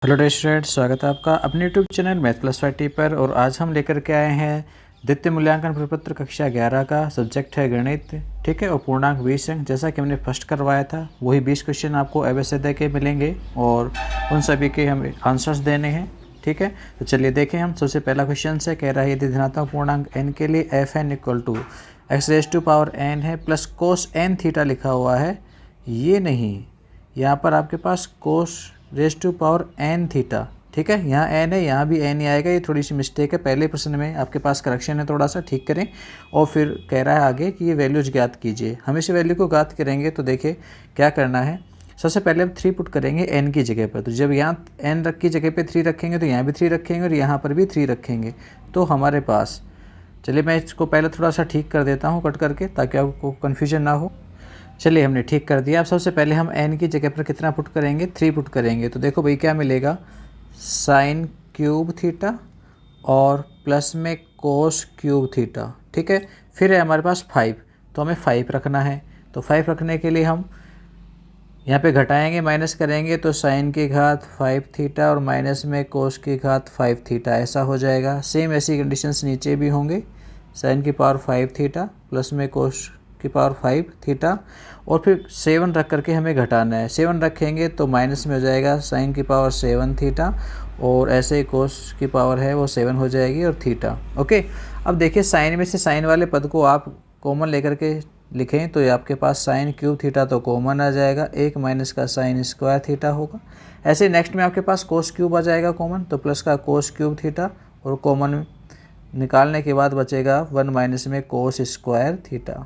Hello dear student, स्वागत है आपका अपने यूट्यूब चैनल मैथ प्लस 5 पर। और आज हम लेकर के आए हैं द्वितीय मूल्यांकन प्रपत्र कक्षा 11 का। सब्जेक्ट है गणित, ठीक है, और पूर्णांक 20 अंक। जैसा कि हमने फर्स्ट करवाया था वही 20 क्वेश्चन आपको एवरेज के मिलेंगे और उन सभी के हमें आंसर्स देने हैं, ठीक है। तो चलिए देखें हम। सबसे पहला क्वेश्चन से कह रहा है यदि धनात्मक पूर्णांक n के लिए F N equal to X raise to power n है प्लस कोस n थीटा लिखा हुआ है। ये नहीं, यहाँ पर आपके पास cos raise to power n theta, ठीक है। यहाँ n है, यहाँ भी n ही आएगा। ये थोड़ी सी मिस्टेक है, पहले प्रश्न में आपके पास करेक्शन है, थोड़ा सा ठीक करें। और फिर कह रहा है आगे कि ये वैल्यूज ज्ञात कीजिए। हम इस वैल्यू को ज्ञात करेंगे तो देखिए क्या करना है। सबसे पहले हम 3 पुट करेंगे n की जगह पर। तो जब यहाँ n की जगह पर 3 रखेंगे तो यहाँ भी 3 रखेंगे और यहाँ पर भी 3 रखेंगे। तो हमारे पास, चलिए मैं इसको पहले थोड़ा सा ठीक कर देता हूँ कट करके, ताकि आपको कन्फ्यूजन ना हो। चलिए हमने ठीक कर दिया। अब सबसे पहले हम n की जगह पर कितना पुट करेंगे, 3 पुट करेंगे। तो देखो भाई क्या मिलेगा, साइन क्यूब थीटा और प्लस में कोस क्यूब थीटा, ठीक है। फिर है हमारे पास 5, तो हमें 5 रखना है। तो 5 रखने के लिए हम यहाँ पे घटाएंगे, माइनस करेंगे, तो साइन की घात 5 थीटा और माइनस में कोस की घात 5 थीटा, ऐसा हो जाएगा। सेम ऐसी कंडीशंस नीचे भी होंगे, साइन की पावर 5 थीटा प्लस में कोस की पावर 5 थीटा। और फिर 7 रख करके हमें घटाना है। 7 रखेंगे तो माइनस में हो जाएगा साइन की पावर 7 थीटा, और ऐसे ही कोस की पावर है वो 7 हो जाएगी और थीटा। ओके, अब देखिए साइन में से साइन वाले पद को आप कॉमन लेकर के लिखें तो ये आपके पास साइन क्यूब थीटा तो कॉमन आ जाएगा, 1 माइनस का साइन स्क्वायर थीटा होगा। ऐसे नेक्स्ट में आपके पास कोस क्यूब आ जाएगा कॉमन, तो प्लस का कोस क्यूब थीटा, और कॉमन निकालने के बाद बचेगा 1 माइनस में कोस स्क्वायर थीटा।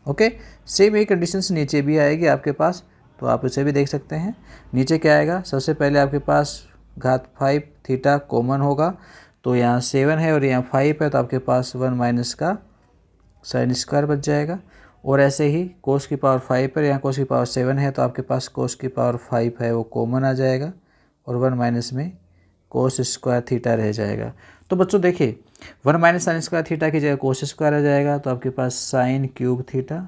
ओके, सेम यही कंडीशंस नीचे भी आएगी आपके पास, तो आप उसे भी देख सकते हैं। नीचे क्या आएगा, सबसे पहले आपके पास घात 5 थीटा कॉमन होगा, तो यहाँ 7 है और यहाँ 5 है, तो आपके पास 1 माइनस का साइन स्क्वायर बच जाएगा। और ऐसे ही कोस की पावर 5 पर, यहाँ कोस की पावर 7 है, तो आपके पास कोस की पावर 5 है वो कॉमन आ जाएगा, और 1 माइनस में कोस स्क्वायर थीटा रह जाएगा। तो बच्चों देखिए 1 माइनस साइन स्क्वायर थीटा की जगह कोस स्क्वायर आ जाएगा, तो आपके पास sine cube theta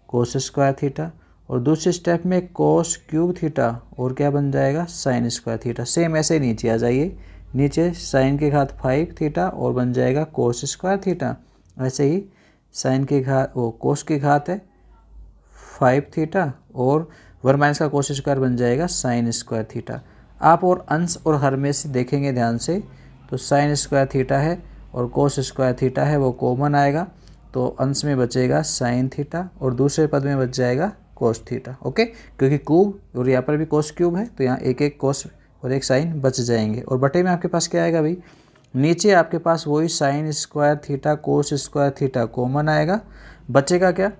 cos square theta, और दूसरे स्टेप में कोस क्यूब थीटा और क्या बन जाएगा, साइन स्क्वायर थीटा। सेम ऐसे ही नीचे आ जाइए, नीचे साइन की घात 5 थीटा और बन जाएगा कोस स्क्वायर थीटा। ऐसे ही साइन की घात, वो कोस की घात है 5 थीटा, और 1 माइनस का कोस स्क्वायर बन जाएगा साइन स्क्वायर थीटा। आप और अंश और हर में से देखेंगे ध्यान से, तो साइन स्क्वायर थीटा है और कोस स्क्वायर थीटा है वो कॉमन आएगा, तो अंश में बचेगा साइन थीटा और दूसरे पद में बच जाएगा कोस थीटा। ओके, क्योंकि क्यूब और यहाँ पर भी कोस क्यूब है, तो यहाँ एक एक कोस और एक साइन बच जाएंगे। और बटे में आपके पास क्या आएगा भाई, नीचे आपके पास वही sine square theta cos square theta common आएगा, बचेगा क्या,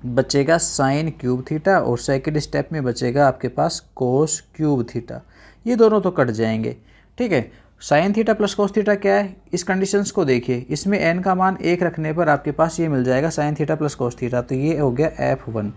बचेगा साइन क्यूब थीटा, और सेकंड स्टेप में बचेगा आपके पास कोस क्यूब थीटा। ये दोनों तो कट जाएंगे, ठीक है। Sine theta plus cos theta क्या है, इस कंडीशंस को देखिए। इसमें n का मान 1 रखने पर आपके पास ये मिल जाएगा sine theta plus cos theta, तो ये हो गया f1।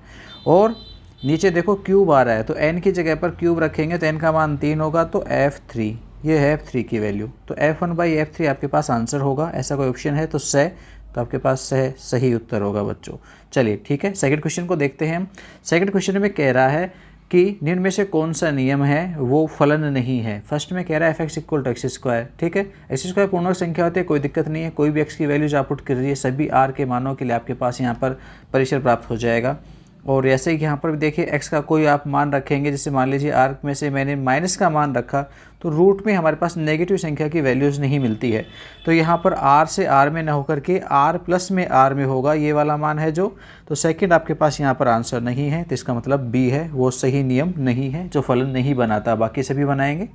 और नीचे देखो क्यूब आ रहा है, तो n की जगह पर क्यूब रखेंगे तो n का मान 3 होगा, तो f3, ये है f3 की वैल्यू। तो f1/f3 आपके पास आंसर होगा। ऐसा कोई ऑप्शन है तो तो आपके पास सही उत्तर होगा बच्चों। चलिए ठीक है, सेकंड क्वेश्चन को देखते हैं हम। सेकंड क्वेश्चन में कह रहा है कि निम्न में से कौन सा नियम है वो फलन नहीं है। फर्स्ट में कह रहा है F X equal to X square, ठीक है। एक्स स्क्वायर पूर्णांक संख्या होती है, कोई दिक्कत नहीं है। कोई भी एक्स की वैल्यूज आप पुट करिए, सभी आर के मानों के लिए आपके पास यहाँ पर परिसर प्राप्त हो जाएगा। और ऐसे ही यहाँ पर भी देखिए एक्स का कोई आप मान रखेंगे, जैसे मान लीजिए आर में से मैंने माइनस का मान रखा, तो रूट में हमारे पास नेगेटिव संख्या की वैल्यूज़ नहीं मिलती है, तो यहाँ पर आर से आर में ना होकर के आर प्लस में आर में होगा, ये वाला मान है जो। तो सेकंड आपके पास यहाँ पर आंसर नहीं है, तो इसका मतलब बी है, वो सही नियम नहीं है जो फलन नहीं बनाता, बाकी सभी बनाएंगे।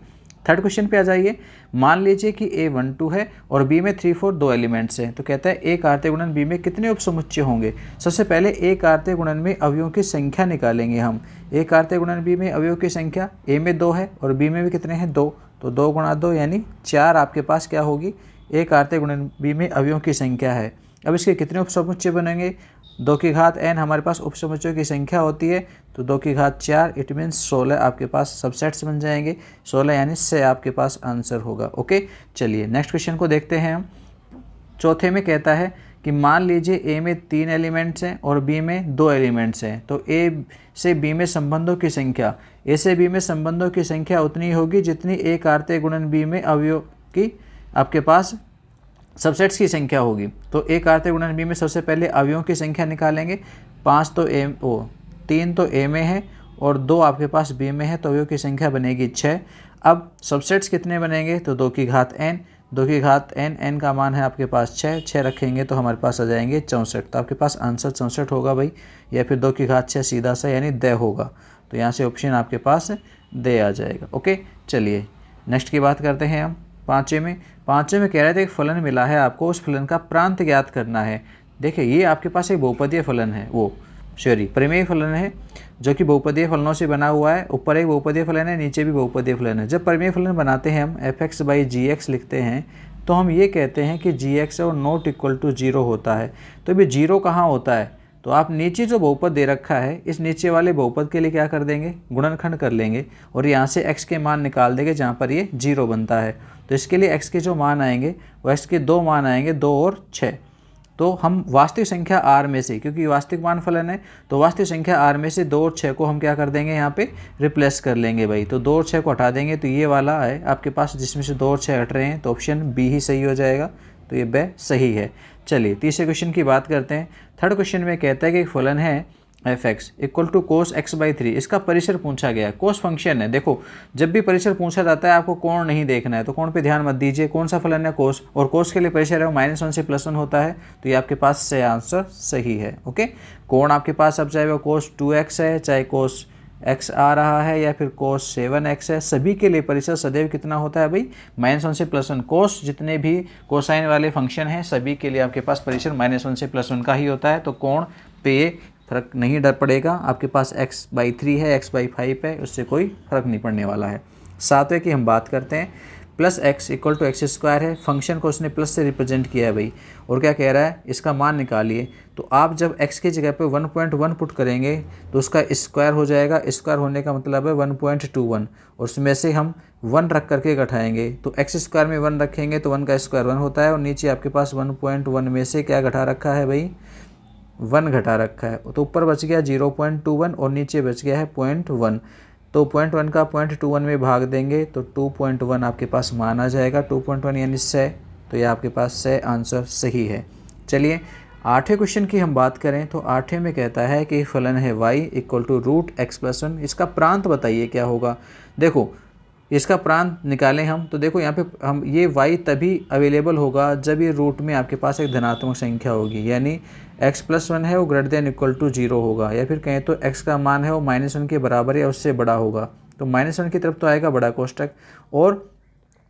थर्ड क्वेश्चन पे आ जाइए। मान लीजिए कि A12 है और B में 3 4 दो एलिमेंट्स हैं, तो कहता है A कार्तीय गुणन B में कितने उपसमुच्चय होंगे। सबसे पहले A कार्तीय गुणन में अवयवों की संख्या निकालेंगे हम। A कार्तीय गुणन B में अवयवों की संख्या A में 2 है और B में भी कितने हैं, 2, तो 2 गुणा 2 यानी 4 आपके पास क्या होगी, A कार्तीय गुणन B में अवयवों की संख्या है। अब इसके कितने उपसमुच्चय बनेंगे, 2 की घात n हमारे पास उपसमुच्चयों की संख्या होती है, तो 2 की घात 4, इट मीन्स 16 आपके पास सबसेट्स बन जाएंगे। 16 यानी से आपके पास आंसर होगा। ओके, चलिए नेक्स्ट क्वेश्चन को देखते हैं हम। चौथे में कहता है कि मान लीजिए ए में 3 एलिमेंट्स हैं और बी में 2 एलिमेंट्स हैं, तो ए से बी में संबंधों की संख्या ए से बी में संबंधों की संख्या उतनी होगी जितनी ए कार्तीय गुणन बी में अवयव की आपके पास सबसेट्स की संख्या होगी। तो ए कार्तीय गुणन बी में सबसे पहले अवयवों की संख्या निकालेंगे। 3 तो ए में है और 2 आपके पास बी में है, तो अवयवों की संख्या बनेगी 6। अब सबसेट्स कितने बनेंगे, तो 2 की घात n, 2 की घात n, n का मान है आपके पास 6 रखेंगे तो हमारे पास आ जाएंगे 64। तो आपके पास आंसर 64 होगा भाई, या फिर 2 की घात 6 सीधा सा यानी द होगा। तो यहाँ से ऑप्शन आपके पास दे आ जाएगा। ओके, चलिए नेक्स्ट की बात करते हैं हम। पाँचवें में कह रहे थे एक फलन मिला है आपको, उस फलन का प्रांत ज्ञात करना है। देखिए ये आपके पास एक बहुपदीय फलन है, प्रमेय फलन है जो कि बहुपदीय फलनों से बना हुआ है। ऊपर एक बहुपदीय फलन है, नीचे भी बहुपदीय फलन है। जब प्रमेय फलन बनाते हैं हम f(x/gx) लिखते हैं तो हम ये कहते हैं कि gx और नॉट इक्वल टू 0 होता है। तो अभी 0 कहाँ होता है, तो आप नीचे जो बहुपद दे रखा है इस नीचे वाले बहुपद के लिए क्या कर देंगे, गुणनखंड कर लेंगे और यहाँ से x के मान निकाल देंगे जहाँ पर ये 0 बनता है। तो इसके लिए x के जो मान आएंगे वो x के 2 मान आएंगे, 2 और 6। तो हम वास्तविक संख्या r में से, क्योंकि वास्तविक मान फलन है तो वास्तविक संख्या r में से 2 और 6 को हम क्या कर देंगे, यहाँ पे रिप्लेस कर लेंगे भाई। तो 2 और 6 को हटा देंगे तो ये वाला है आपके पास जिसमें से 2 और 6 हट रहे हैं, तो ऑप्शन बी ही सही हो जाएगा। तो ये ब सही है। चलिए तीसरे क्वेश्चन की बात करते हैं। थर्ड क्वेश्चन में कहता है कि एक फलन है f(x) equal to cos x/3। इसका परिसर पूछा गया है, कोस फंक्शन है। देखो जब भी परिसर पूछा जाता है आपको कोण नहीं देखना है, तो कोण पे ध्यान मत दीजिए। कौन सा फलन है, कोस, और कोस के लिए परिसर है वो -1 से +1 होता है। तो ये आपके पास से आंसर सही है। ओके, कोण आपके पास अब चाहे वो cos 2x है, चाहे cos x आ रहा है या फिर cos 7x है, सभी के लिए परिसर सदैव कितना होता है भाई, -1 से +1। कोस जितने भी कोसाइन वाले फंक्शन हैं सभी के लिए आपके पास परिसर -1 से +1 का ही होता है। तो कोण पे फर्क नहीं डर पड़ेगा, आपके पास x/3 है, x/5 है, उससे कोई फर्क नहीं पड़ने वाला है। सातवें की हम बात करते हैं। +x इक्वल टू x² है, फंक्शन को उसने प्लस से रिप्रेजेंट किया है भाई, और क्या कह रहा है, इसका मान निकालिए। तो आप जब x की जगह पे 1.1 पुट करेंगे तो उसका स्क्वायर हो जाएगा। स्क्वायर होने का मतलब है 1.21, और उसमें से हम 1 रख करके घटाएंगे। तो x² में 1 रखेंगे तो 1 का स्क्वायर 1 होता है, और नीचे आपके पास 1.1 में से क्या घटा रखा है भाई, 1 घटा रखा है। तो ऊपर बच गया 0.21 और नीचे बच गया है 0.1। तो 0.1 का 0.21 में भाग देंगे तो 2.1 आपके पास मान आ जाएगा, 2.1 यानी 6। तो ये आपके पास 6 आंसर सही है। चलिए आठवें क्वेश्चन की हम बात करें तो आठवें में कहता है कि फलन है y इक्वल टू √x+1। इसका प्रांत बताइए क्या होगा। देखो इसका प्रांत निकालें हम तो देखो यहाँ पे हम ये y तभी अवेलेबल होगा जब ये रूट में आपके पास एक धनात्मक संख्या होगी, यानी x+1 है वो >= 0 होगा, या फिर कहें तो x का मान है वो -1 के बराबर या उससे बड़ा होगा। तो -1 की तरफ तो आएगा बड़ा कोष्टक और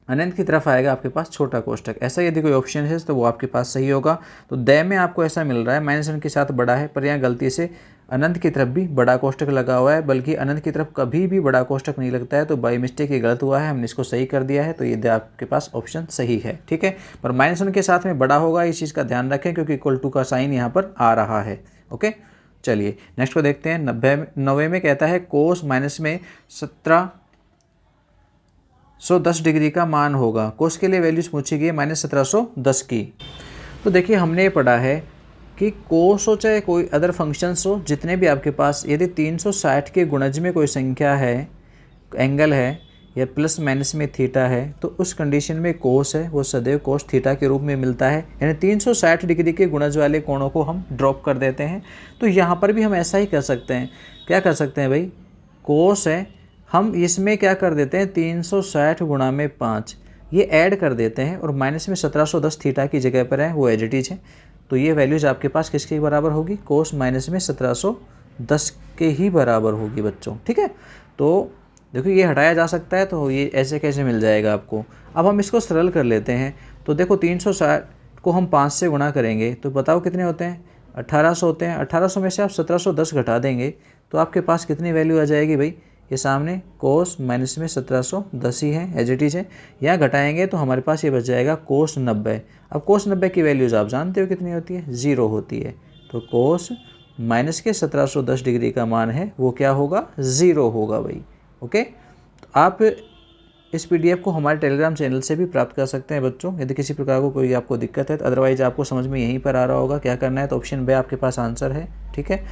अनंत की तरफ आएगा आपके पास छोटा कोष्टक। ऐसा यदि कोई ऑप्शन है तो वो आपके पास सही होगा। तो द में आपको ऐसा मिल रहा है -1 के साथ बड़ा है, पर यहाँ गलती से अनंत की तरफ भी बड़ा कोष्टक लगा हुआ है, बल्कि अनंत की तरफ कभी भी बड़ा कोष्टक नहीं लगता है। तो बाई मिस्टेक ये गलत हुआ है, हमने इसको सही कर दिया है। तो ये आपके पास ऑप्शन सही है, ठीक है। पर -1 के साथ में बड़ा होगा, इस चीज़ का ध्यान रखें क्योंकि इक्वल टू का साइन यहाँ पर आ रहा है। ओके, चलिए नेक्स्ट को देखते हैं। 90 में कहता है कोस माइनस में 1710 डिग्री का मान होगा। कोस के लिए वैल्यूज पूछी गई -1710 की। तो देखिए हमने ये पढ़ा है कि कोस हो चाहे कोई अदर फंक्शंस हो, जितने भी आपके पास यदि 360 के गुणज में कोई संख्या है, एंगल है या प्लस माइनस में थीटा है, तो उस कंडीशन में कोस है वो सदैव कोस थीटा के रूप में मिलता है। यानी 360 डिग्री के गुणज वाले कोणों को हम ड्रॉप कर देते हैं। तो यहाँ पर भी हम ऐसा ही कर सकते हैं। क्या कर सकते हैं भाई, कोस है, हम इसमें क्या कर देते हैं 360 गुणा में 5 ये ऐड कर देते हैं, और माइनस में 1710 थीटा की जगह पर है वो एज इट इज है। तो ये वैल्यूज आपके पास किसके बराबर होगी, कोस माइनस में 1710 के ही बराबर होगी बच्चों, ठीक है। तो देखो ये हटाया जा सकता है, तो ये ऐसे कैसे मिल जाएगा आपको। अब हम इसको सरल कर लेते हैं। तो देखो 360 को हम 5 से गुणा करेंगे तो बताओ कितने होते हैं, 1800 होते हैं। 1800 में से आप 1710 घटा देंगे तो आपके पास कितनी वैल्यू आ जाएगी भाई, ये सामने कोस माइनस में 1710 ही है, एज इट इज है। यहाँ घटाएंगे तो हमारे पास ये बच जाएगा कोस 90। अब कोस 90 की वैल्यूज़ आप जानते हो कितनी होती है, 0 होती है। तो कोस माइनस के 1710 डिग्री का मान है वो क्या होगा, 0 होगा भाई। ओके, तो आप इस PDF को हमारे टेलीग्राम चैनल से भी प्राप्त कर सकते हैं बच्चों, यदि किसी प्रकार को कोई आपको दिक्कत है। अदरवाइज आपको समझ में यहीं पर आ रहा होगा क्या करना है। तो ऑप्शन बी आपके पास आंसर है, ठीक है।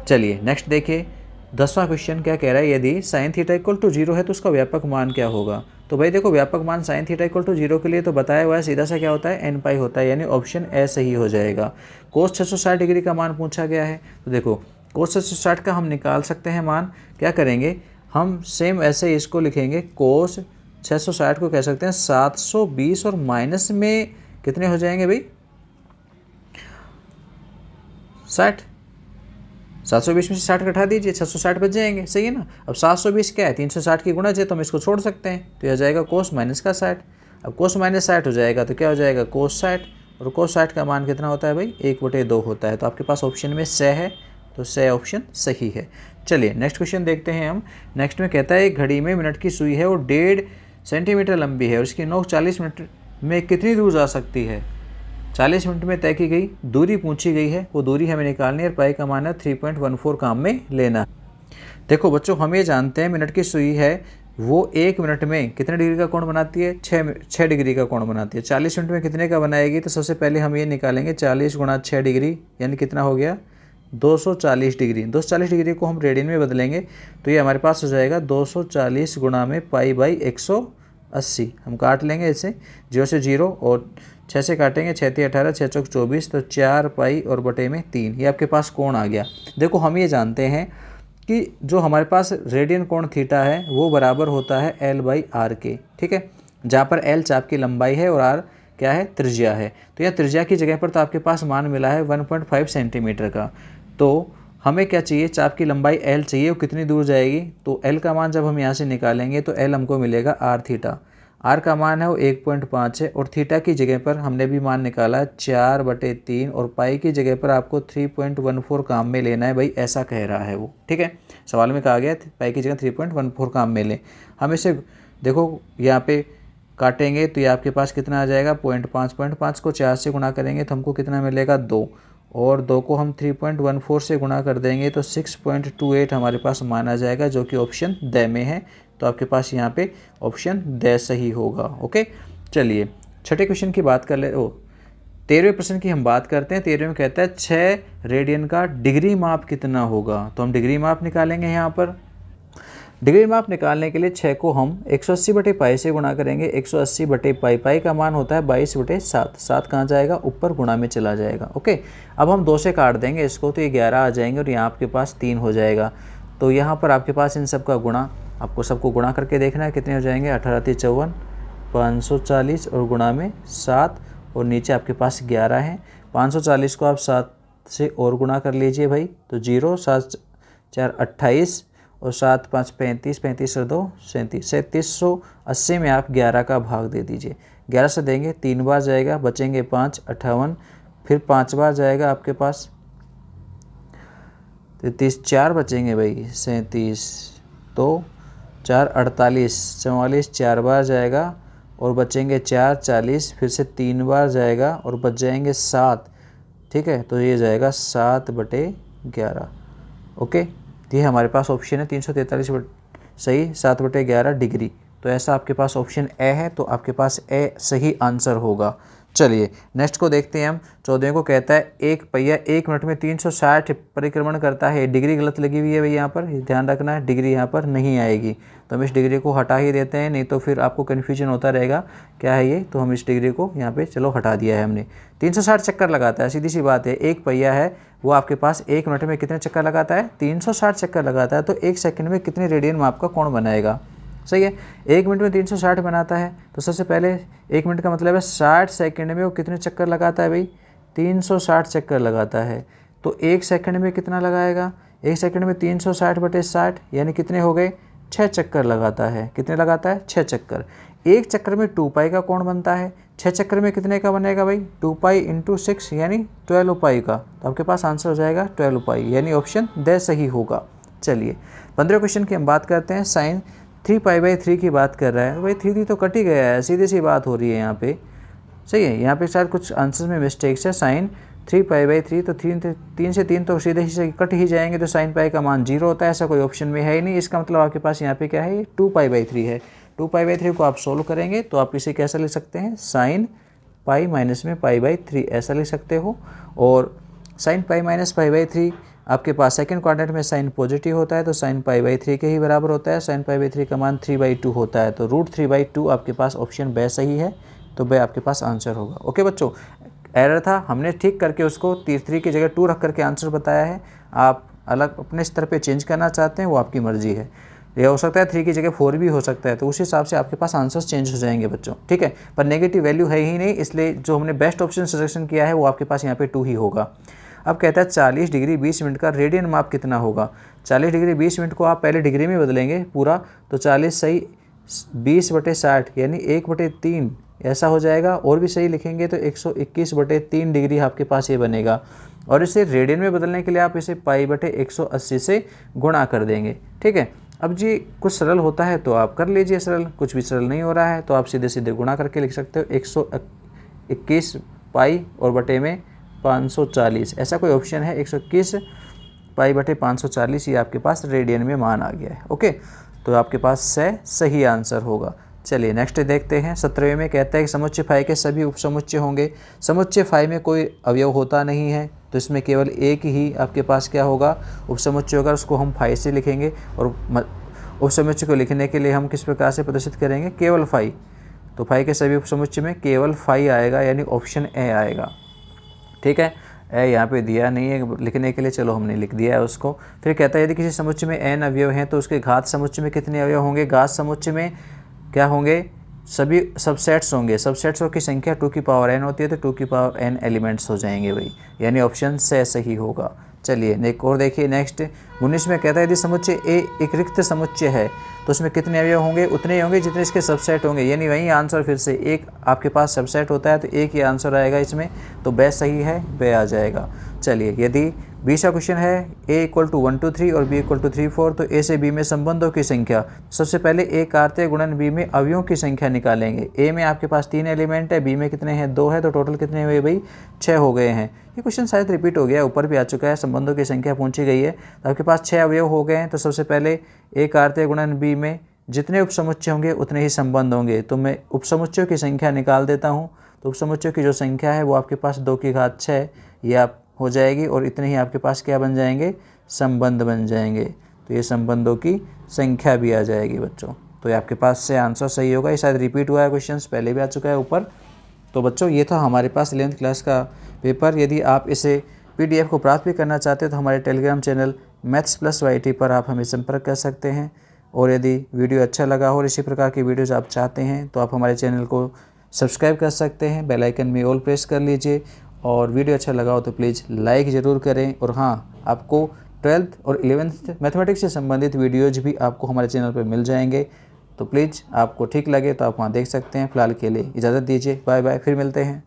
चलिए नेक्स्ट देखिए। 10वां क्वेश्चन क्या कह रहा है, यदि साइन थीटा इक्वल टू 0 है तो उसका व्यापक मान क्या होगा। तो भाई देखो व्यापक मान साइन थीटा इक्वल टू 0 के लिए तो बताया हुआ है, सीधा सा क्या होता है एन पाई होता है, यानी ऑप्शन ए सही हो जाएगा। कोस 660 डिग्री का मान पूछा गया है, तो देखो कोस 660 का हम निकाल सकते हैं मान। क्या करेंगे हम सेम ऐसे ही इसको लिखेंगे, कोस 660 को कह सकते हैं 720 और माइनस में कितने हो जाएंगे भाई 60, 720 में से 60 घटा दीजिए 660 बच जाएंगे, सही है ना। अब 720 क्या है 360 की गुणज है, तो हम इसको छोड़ सकते हैं, तो यह आ जाएगा कोस माइनस का 60। अब कोस माइनस 60 हो जाएगा तो क्या हो जाएगा कोस 60, और कोस 60 का मान कितना होता है भाई 1/2 होता है। तो आपके पास ऑप्शन में से है, तो से ऑप्शन सही है। चलिए नेक्स्ट क्वेश्चन देखते हैं हम। नेक्स्ट में कहता है एक घड़ी में मिनट की सुई है और 1.5 सेंटीमीटर लंबी है और इसकी नोक 40 मिनट में कितनी दूर जा सकती है। 40 मिनट में तय की गई दूरी पूछी गई है, वो दूरी हमें निकालनी है और पाई का मान है 3.14 काम में लेना। देखो बच्चों हम ये जानते हैं मिनट की सुई है वो 1 मिनट में कितने डिग्री का कोण बनाती है 6 डिग्री का कोण बनाती है। 40 मिनट में कितने का बनाएगी, तो सबसे पहले हम ये निकालेंगे 40 गुणा 6 डिग्री यानी कितना हो गया 240 डिग्री। 240 डिग्री को हम रेडियन में बदलेंगे तो ये हमारे पास हो जाएगा 240 गुणा में पाई बाई 180। हम काट लेंगे इसे 0 से 0 और 6 से काटेंगे 6 × 18 6 × 24 तो 4 पाई और बटे में 3, ये आपके पास कोण आ गया। देखो हम ये जानते हैं कि जो हमारे पास रेडियन कोण थीटा है वो बराबर होता है L/R के, ठीक है, जहाँ पर L चाप की लंबाई है और R क्या है त्रिज्या है। तो यह त्रिज्या की जगह पर तो आपके पास मान मिला है 1.5 सेंटीमीटर का। तो हमें क्या चाहिए चाप की लंबाई L चाहिए, वो कितनी दूर जाएगी, तो L का मान जब हम यहाँ से निकालेंगे तो L हमको मिलेगा R थीटा। R का मान है वो 1.5 है और थीटा की जगह पर हमने भी मान निकाला 4/3 और पाई की जगह पर आपको 3.14 काम में लेना है भाई, ऐसा कह रहा है वो, ठीक है। सवाल में कहा गया पाई की जगह 3.14 काम में लें। हम इसे देखो यहाँ पे काटेंगे तो ये आपके पास कितना आ जाएगा 0.5 को 4 से गुणा करेंगे तो हमको कितना मिलेगा 2, और 2 को हम 3.14 से गुणा कर देंगे तो 6.28 हमारे पास मान आ जाएगा, जो कि ऑप्शन द में है। तो आपके पास यहाँ पे ऑप्शन द सही होगा। ओके चलिए छठे क्वेश्चन की बात कर ले 13वें प्रश्न की हम बात करते हैं। 13वें में कहता है 6 रेडियन का डिग्री माप कितना होगा। तो हम डिग्री माप निकालेंगे। यहाँ पर डिग्री माप निकालने के लिए 6 को हम 180/पाई से गुणा करेंगे। 180/पाई, पाई का मान होता है 22/7। 7 कहाँ जाएगा ऊपर गुणा में चला जाएगा। ओके अब हम 2 से काट देंगे इसको तो ये 11 आ जाएंगे और यहाँ आपके पास 3 हो जाएगा। तो यहाँ पर आपके पास इन सब का गुणा, आपको सबको गुणा करके देखना है कितने हो जाएंगे 18 × 54 540 और गुणा में 7 और नीचे आपके पास 11 है। 540 को आप 7 से और गुणा कर लीजिए भाई, तो 0 7 4 28 और 7 5 35 35 और 2 37 3780 में आप 11 का भाग दे दीजिए। 11 से देंगे 3 बार जाएगा, बचेंगे 5 58, फिर 5 बार जाएगा आपके पास 33, 4 बचेंगे भाई 37, तो 4 48 44, 4 बार जाएगा और बचेंगे 4 40, फिर से 3 बार जाएगा और बच जाएंगे 7, ठीक है। तो ये जाएगा 7/11। ओके ये हमारे पास ऑप्शन है 343 सही 7/11 डिग्री। तो ऐसा आपके पास ऑप्शन ए है, तो आपके पास ए सही आंसर होगा। चलिए नेक्स्ट को देखते हैं हम। 14वें को कहता है एक पहिया 1 मिनट में 360 परिक्रमण करता है। डिग्री गलत लगी हुई है भाई, यहाँ पर ध्यान रखना है, डिग्री यहाँ पर नहीं आएगी। तो हम इस डिग्री को हटा ही देते हैं, नहीं तो फिर आपको कन्फ्यूजन होता रहेगा क्या है ये। तो हम इस डिग्री को यहाँ पे चलो हटा दिया है हमने। 360 चक्कर लगाता है, सीधी सी बात है। एक पहिया है वो आपके पास 1 मिनट में कितने चक्कर लगाता है 360 चक्कर लगाता है। तो 1 सेकंड में कितने रेडियन माप का कोण बनाएगा, सही है। 1 मिनट में 360 बनाता है, तो सबसे पहले 1 मिनट का मतलब है 60 सेकंड में वो कितने चक्कर लगाता है भाई 360 चक्कर लगाता है। तो 1 सेकंड में कितना लगाएगा 1 सेकंड में 360/60 यानी कितने हो गए 6 चक्कर लगाता है। कितने लगाता है 6 चक्कर। 1 चक्कर में 2 पाई का कोण बनता है। 6 चक्कर में कितने का बनेगा भाई 2 पाई × 6 यानी 12 पाई का। तो आपके पास आंसर हो जाएगा 12 पाई, यानी ऑप्शन द सही होगा। चलिए 15वें क्वेश्चन की हम बात करते हैं। साइन 3π/3 की बात कर रहा है भाई, 3 तो कट ही गया है, सीधी सी बात हो रही है यहाँ पे, सही है। यहाँ पे शायद कुछ आंसर में मिस्टेक्स है। साइन 3π/3 तो 3 से 3 तो सीधे ही कट ही जाएंगे, तो साइन पाई का मान 0 होता है, ऐसा कोई ऑप्शन में है ही नहीं। इसका मतलब आपके पास यहाँ पे क्या है 2π/3 है। 2π/3 को आप सोल्व करेंगे तो आप इसे कैसा लिख सकते हैं साइन पाई माइनस में π/3 ऐसा लिख सकते हो। और साइन पाई माइनस π/3 आपके पास सेकंड क्वाड्रेंट में साइन पॉजिटिव होता है तो साइन π/3 के ही बराबर होता है। साइन π/3 का मान 3/2 होता है, तो √3/2 आपके पास ऑप्शन ब सही है, तो ब आपके पास आंसर होगा। ओके बच्चों, एरर था, हमने ठीक करके उसको 3 की जगह 2 रख करके आंसर बताया है। आप अलग अपने स्तर पे चेंज करना चाहते हैं वो आपकी मर्जी है। यह हो सकता है 3 की जगह 4 भी हो सकता है, तो उस हिसाब से आपके पास आंसर्स चेंज हो जाएंगे बच्चों, ठीक है। पर नेगेटिव वैल्यू है ही नहीं, इसलिए जो हमने बेस्ट ऑप्शन सजेशन किया है वो आपके पास यहाँ पे 2 ही होगा। अब कहता है 40 डिग्री 20 मिनट का रेडियन माप कितना होगा। 40 डिग्री 20 मिनट को आप पहले डिग्री में बदलेंगे पूरा, तो 40 सही 20/60 यानी 1/3 ऐसा हो जाएगा। और भी सही लिखेंगे तो 121/3 डिग्री आपके पास ये बनेगा। और इसे रेडियन में बदलने के लिए आप इसे π/180 से गुणा कर देंगे, ठीक है। अब जी कुछ सरल होता है तो आप कर लीजिए सरल, कुछ भी सरल नहीं हो रहा है तो आप सीधे सीधे गुणा करके लिख सकते हो 121 पाई और बटे में 540, ऐसा कोई ऑप्शन है 121 π/540, ये आपके पास रेडियन में मान आ गया है। ओके, तो आपके पास सही आंसर होगा। चलिए नेक्स्ट देखते हैं। 17वें में कहता है कि समुच्चय फाई के सभी उपसमुच्चय होंगे। समुच्चय फाई में कोई अवयव होता नहीं है, तो इसमें केवल एक ही आपके पास क्या होगा, उपसमुच्चय होगा, उसको हम फाई से लिखेंगे। और उपसमुच्चय को लिखने के लिए हम किस प्रकार से प्रदर्शित करेंगे, केवल फाई। तो फाई के सभी उपसमुच्चय में केवल फाई आएगा, यानी ऑप्शन ए आएगा, ठीक है। ए यहाँ पे दिया नहीं है लिखने के लिए, चलो हमने लिख दिया है उसको। फिर कहता है यदि किसी समुच्चय में n अवयव हैं तो उसके घात समुच्चय में कितने अवयव होंगे। घात समुच्चय में क्या होंगे, सभी सबसेट्स होंगे। सबसेट्स की संख्या 2n होती है, तो 2n एलिमेंट्स हो जाएंगे भाई, यानी ऑप्शन सही होगा। चलिए एक और देखिए नेक्स्ट 19 में कहता है यदि समुच्चय ए एक रिक्त समुच्चय है तो उसमें कितने अवयव होंगे, उतने ही होंगे जितने इसके सबसेट होंगे, यानी वही आंसर फिर से एक आपके पास सबसेट होता है तो एक ही आंसर आएगा इसमें, तो ब सही है, ब आ जाएगा। चलिए यदि 20 का क्वेश्चन है a = 1 2 3 और b = 3 4, तो a से b में संबंधों की संख्या, सबसे पहले a कार्य गुणन b में अवयवों की संख्या निकालेंगे। a में आपके पास 3 एलिमेंट है, b में कितने हैं 2 है, तो टोटल कितने हुए भाई 6 हो गए हैं। ये क्वेश्चन शायद रिपीट हो गया, ऊपर भी आ चुका है, संबंधों की संख्या पूछी गई है, तो आपके पास 6 अवयव हो गए हैं। तो सबसे पहले a कार्य गुणन b में जितने उपसमुच्चय होंगे उतने ही संबंध होंगे, तो मैं उपसमुच्चयों की संख्या निकाल देता हूँ। तो उपसमुच्चयों की जो संख्या है वो आपके पास 2 की घात 6 ये आप हो जाएगी, और इतने ही आपके पास क्या बन जाएंगे, संबंध बन जाएंगे। तो ये संबंधों की संख्या भी आ जाएगी बच्चों। तो ये आपके पास से आंसर सही होगा। ये शायद रिपीट हुआ है, क्वेश्चन पहले भी आ चुका है ऊपर। तो बच्चों ये था हमारे पास 11th क्लास का पेपर। यदि आप इसे PDF को प्राप्त भी करना चाहते हो तो हमारे टेलीग्राम चैनल Maths+YT पर आप हमें संपर्क कर सकते हैं। और यदि वीडियो अच्छा लगा हो और इसी प्रकार की वीडियोज़ आप चाहते हैं तो आप हमारे चैनल को सब्सक्राइब कर सकते हैं, बेल आइकन में ऑल प्रेस कर लीजिए। और वीडियो अच्छा लगा हो तो प्लीज़ लाइक ज़रूर करें। और हाँ, आपको 12th और 11th मैथमेटिक्स से संबंधित वीडियोज भी आपको हमारे चैनल पर मिल जाएंगे, तो प्लीज़ आपको ठीक लगे तो आप वहाँ देख सकते हैं। फ़िलहाल के लिए इजाज़त दीजिए, बाय बाय, फिर मिलते हैं।